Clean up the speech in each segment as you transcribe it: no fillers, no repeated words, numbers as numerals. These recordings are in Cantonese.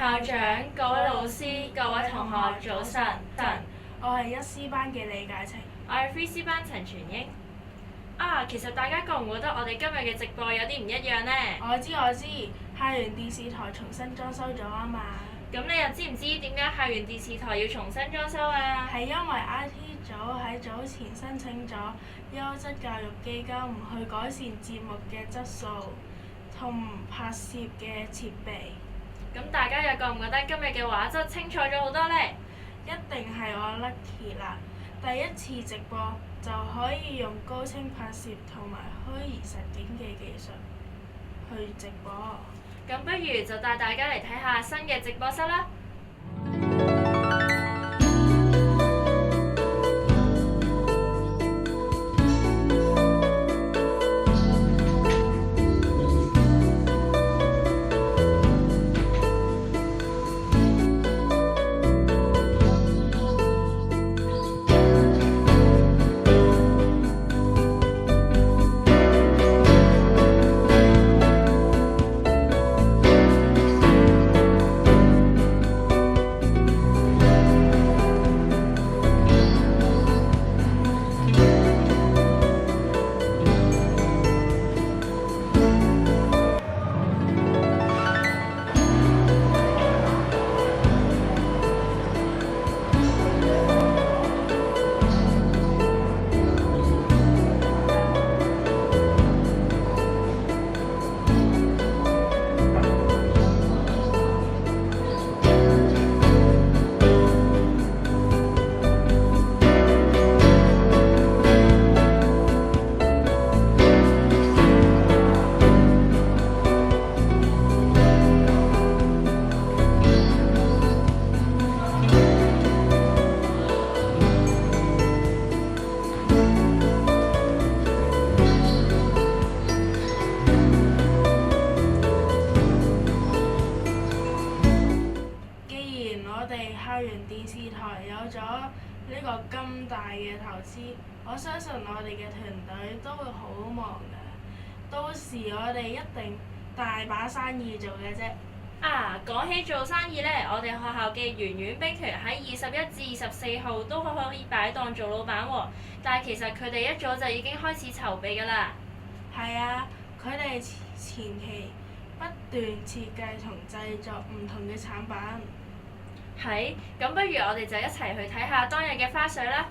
校長、各位老師、各位同學，早晨。我係一 C 班嘅李介晴。我係 3C 班陳全英。其實大家覺唔覺得我哋今日嘅直播有啲唔一樣呢？我知，校園電視台重新裝修咗啊嘛。咁你又知唔知點解校園電視台要重新裝修啊？係因為 IT 組喺早前申請咗優質教育基金，去改善節目嘅質素同拍攝嘅設備。咁大家又覺唔覺得今日嘅畫質清楚咗好多呢？一定係我 lucky 啦！第一次直播就可以用高清拍攝同埋虛擬實境嘅技術去直播。咁不如就帶大家嚟睇下新嘅直播室啦！校園電視台有咗呢個咁大嘅投資，我相信我哋嘅團隊都會好忙㗎。到時我哋一定大把生意做嘅啫。講起做生意呢，我哋學校嘅圓圓冰團喺21至24號都可以擺檔做老闆喎，但係其實佢哋一早就已經開始籌備㗎啦。係啊，佢哋前期不斷設計同製作唔同嘅產品。係，咁不如我哋就一齊去睇下當日嘅花絮啦。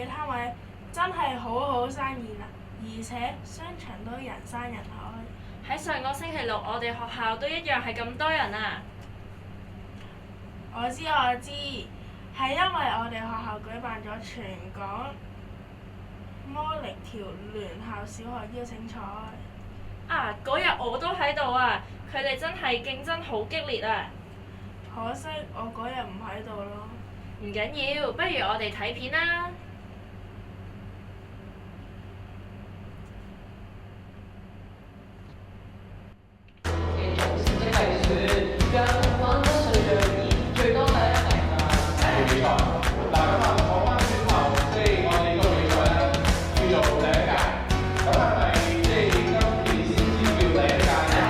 嘅攤位真係好好生意啦，而且商場都人山人海。喺上個星期六，我哋學校都一樣係咁多人啊！我知，係因為我哋學校舉辦咗全港魔力條聯校小學邀請賽。啊！嗰日我都喺度啊，佢哋真係競爭好激烈啊！可惜我嗰日唔喺度咯。唔緊要，不如我哋睇片啦。成績計算，讓同班得順序而言最多第一名啊！比賽嗱，咁啊，講翻轉頭，即係我哋個比賽咧，叫做第一屆。咁係咪即係今年先至叫第一屆咧？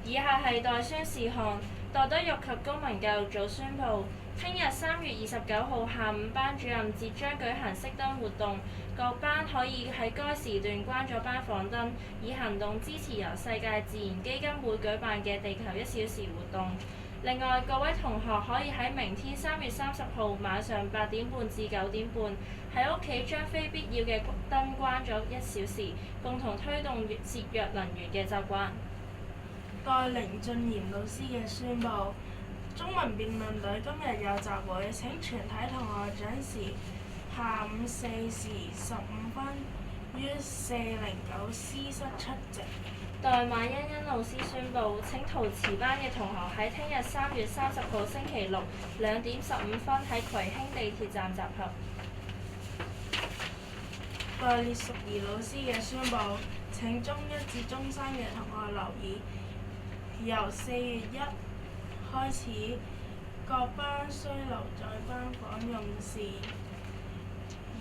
以下係待宣事項。代德育及公民教育組宣布，聽日3月29號下午班主任節將舉行熄燈活動，各班可以喺該時段關咗班房燈，以行動支持由世界自然基金會舉辦嘅地球1小時活動。另外，各位同學可以喺明天3月30號晚上8點半至9點半，喺屋企將非必要嘅燈關咗1小時，共同推動節約能源嘅習慣。代凌俊賢老師嘅宣佈，中文辯論隊今日有集會，請全體同學準時下午4時15分於409C室出席。代馬欣欣老師宣佈，請陶瓷班嘅同學喺聽日3月30號星期六2點15分喺葵興地鐵站集合。代列淑儀老師嘅宣佈，請中1至中3嘅同學留意，由4月1開始，各班需留在班房用膳，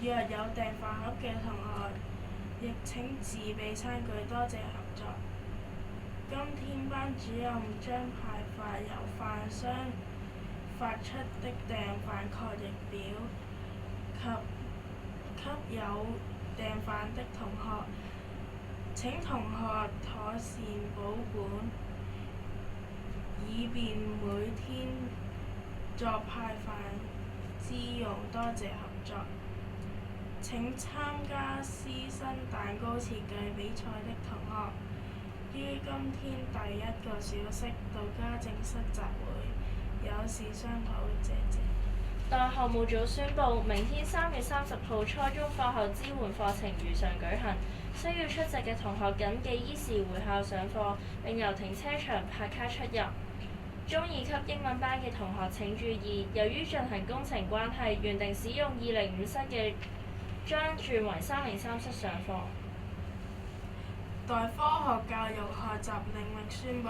若有訂飯盒嘅同學，亦請自備餐具，多謝合作。今天班主任將派發由飯商發出的訂飯確認表給有訂飯的同學，請同學妥善保管，以便每天作派飯之用。多謝合作。請參加師生蛋糕設計比賽的同學，於今天第一個小息到家政室集會，有事商討，謝謝。代學務組宣布，明天3月30號初中課後支援課程如常舉行，需要出席嘅同學謹記依時回校上課，並由停車場拍卡出入。中2級英文班嘅同學請注意，由於進行工程關係，原定使用205室嘅將轉為303室上課。代科學教育學習領域宣布，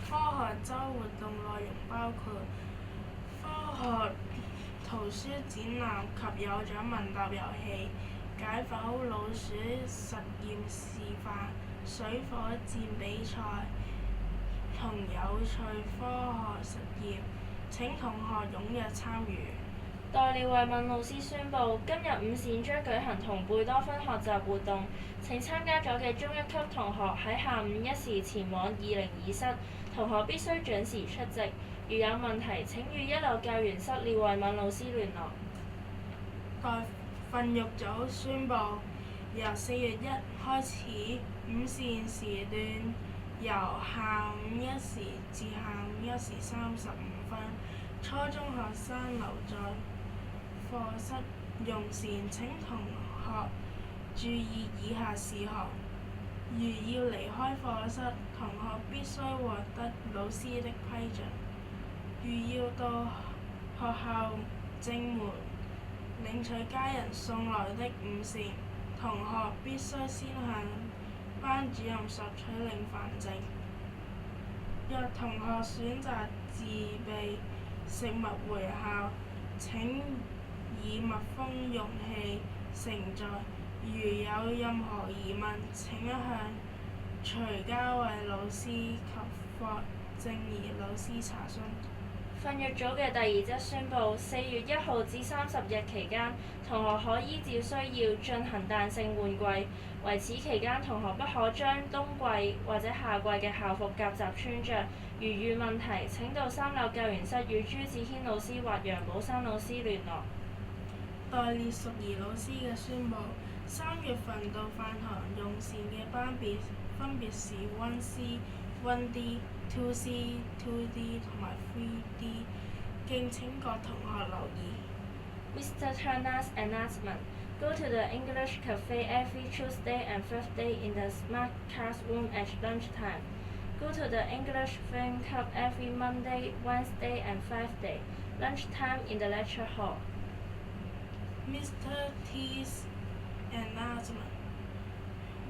科學週活動內容包括科學圖書展覽及有獎問答遊戲、解剖老鼠實驗示範、水火箭比賽同有趣科學實驗，請同學踴躍參與。代廖慧敏老師宣布，今日午膳將舉行同貝多芬學習活動，請參加咗嘅中1級同學喺下午1時前往202室，同學必須準時出席。如有問題，請與1樓教員室廖慧敏老師聯絡。代訓育組宣布，由4月1開始，午膳時段由下午1時至下午1時35分，初中學生留在課室用膳，請同學注意以下事項：如要離開課室，同學必須獲得老師的批准；如要到學校正門領取家人送來的午膳，同學必須先向班主任索取領飯證。若同學選擇自備食物回校，請以密封容器盛載。如有任何疑問，請向徐家偉老師及霍正儀老師查詢。訓育組嘅第2則宣布，4月1號至30日期間，同學可依照需要進行彈性換季。為此期間，同學不可將冬季或者夏季嘅校服夾雜穿着。如遇問題，請到3樓教員室與朱子軒老師或楊寶山老師聯絡。代列淑儀老師嘅宣布，3月份到飯堂用膳嘅班別分別是 1C、1D、2C、2D 同埋 3D， 敬請各同學留意。Mr. Turner's announcement: Go to the English Cafe every Tuesday and Thursday in the smart classroom at lunchtime. Go to the English Film Club every Monday, Wednesday and Friday, lunchtime in the lecture hall. Mr. T's announcement: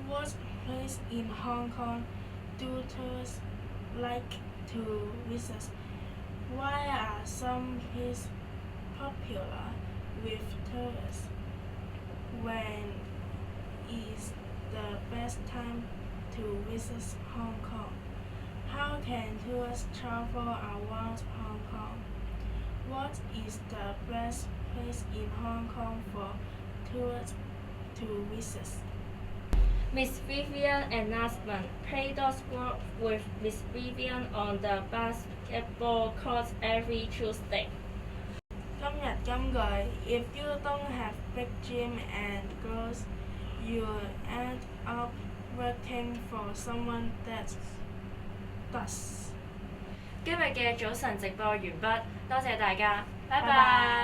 Workplace in Hong Kong, do tourists like to visit? Why are some places popular with tourists? When is the best time to visit Hong Kong? How can tourists travel around Hong Kong? What is the best place in Hong Kong for tourists to visit? Miss Vivian announcement: Play dodgeball with Miss Vivian on the basketball court every Tuesday. 今日金句 If you don't have big dreams and goals, you'll end up working for someone that does. 今日嘅早晨直播完畢，多謝大家，拜拜。拜拜。